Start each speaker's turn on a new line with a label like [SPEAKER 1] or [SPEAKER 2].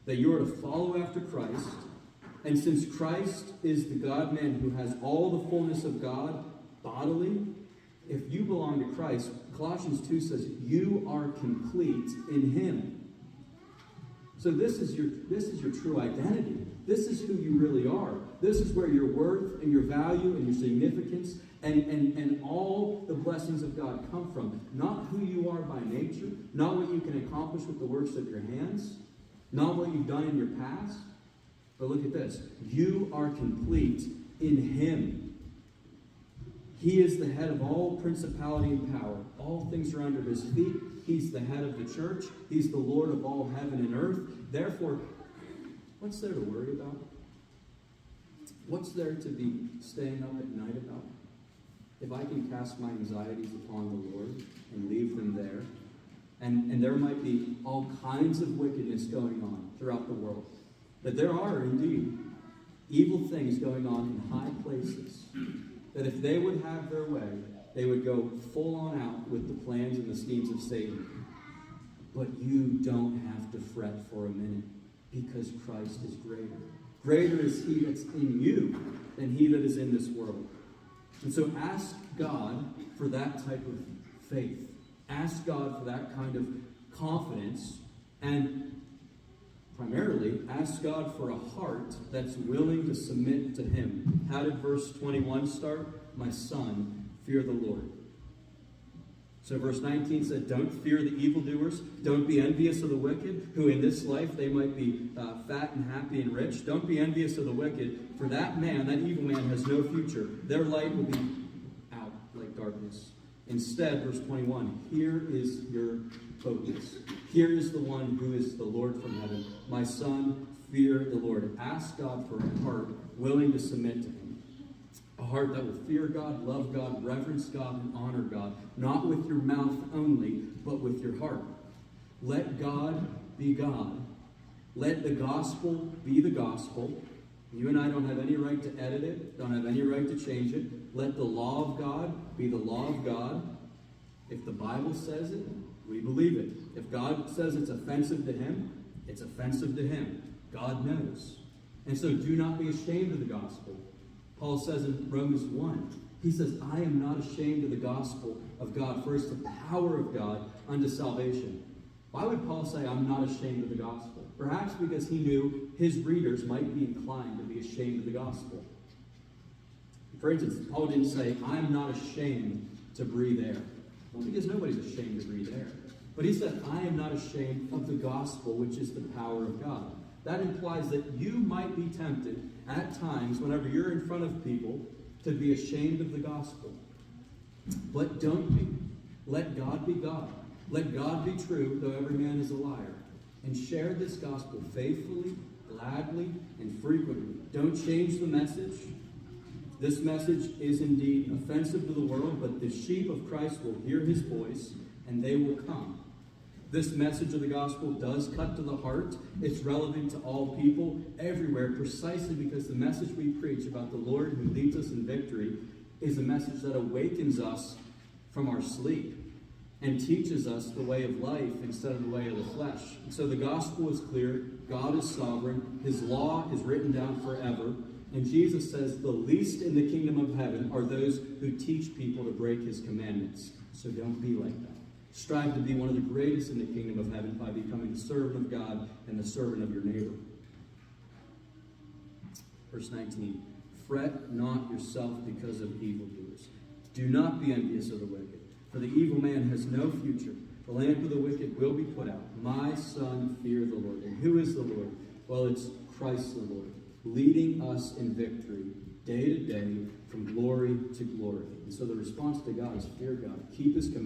[SPEAKER 1] that you are to follow after Christ. And since Christ is the God-man who has all the fullness of God bodily, if you belong to Christ, Colossians 2 says, you are complete in him. So this is your true identity. This is who you really are. This is where your worth and your value and your significance and all the blessings of God come from. Not who you are by nature, not what you can accomplish with the works of your hands, not what you've done in your past. But look at this. You are complete in him. He is the head of all principality and power. All things are under his feet. He's the head of the church. He's the Lord of all heaven and earth. Therefore, what's there to worry about? What's there to be staying up at night about? If I can cast my anxieties upon the Lord and leave them there, and there might be all kinds of wickedness going on throughout the world, but there are indeed evil things going on in high places, that if they would have their way, they would go full on out with the plans and the schemes of Satan. But you don't have to fret for a minute, because Christ is greater. Greater is he that's in you than he that is in this world. And so ask God for that type of faith. Ask God for that kind of confidence. And primarily, ask God for a heart that's willing to submit to him. How did verse 21 start? My son, fear the Lord. So verse 19 said, don't fear the evildoers. Don't be envious of the wicked, who in this life they might be fat and happy and rich. Don't be envious of the wicked, for that man, that evil man, has no future. Their light will be out like darkness. Instead, verse 21, here is your focus. Here is the one who is the Lord from heaven. My son, fear the Lord. Ask God for a heart willing to submit to him. A heart that will fear God, love God, reverence God, and honor God. Not with your mouth only, but with your heart. Let God be God. Let the gospel be the gospel. You and I don't have any right to edit it, don't have any right to change it. Let the law of God be the law of God. If the Bible says it, we believe it. If God says it's offensive to him, it's offensive to him. God knows. And so do not be ashamed of the gospel. Paul says in Romans 1, he says, I am not ashamed of the gospel of God, for it's the power of God unto salvation. Why would Paul say, I'm not ashamed of the gospel? Perhaps because he knew his readers might be inclined to be ashamed of the gospel. For instance, Paul didn't say, I'm not ashamed to breathe air. Well, because nobody's ashamed to breathe air. But he said, I am not ashamed of the gospel, which is the power of God. That implies that you might be tempted at times, whenever you're in front of people, to be ashamed of the gospel. But don't be. Let God be God. Let God be true, though every man is a liar. And share this gospel faithfully, gladly, and frequently. Don't change the message. This message is indeed offensive to the world, but the sheep of Christ will hear his voice, and they will come. This message of the gospel does cut to the heart. It's relevant to all people, everywhere, precisely because the message we preach about the Lord who leads us in victory is a message that awakens us from our sleep and teaches us the way of life instead of the way of the flesh. And so the gospel is clear. God is sovereign. His law is written down forever. And Jesus says the least in the kingdom of heaven are those who teach people to break his commandments. So don't be like that. Strive to be one of the greatest in the kingdom of heaven by becoming the servant of God and the servant of your neighbor. Verse 19, fret not yourself because of evildoers. Do not be envious of the wicked, for the evil man has no future. The lamp of the wicked will be put out. My son, fear the Lord. And who is the Lord? Well, it's Christ the Lord, leading us in victory day to day from glory to glory. And so the response to God is fear God, keep his commandments.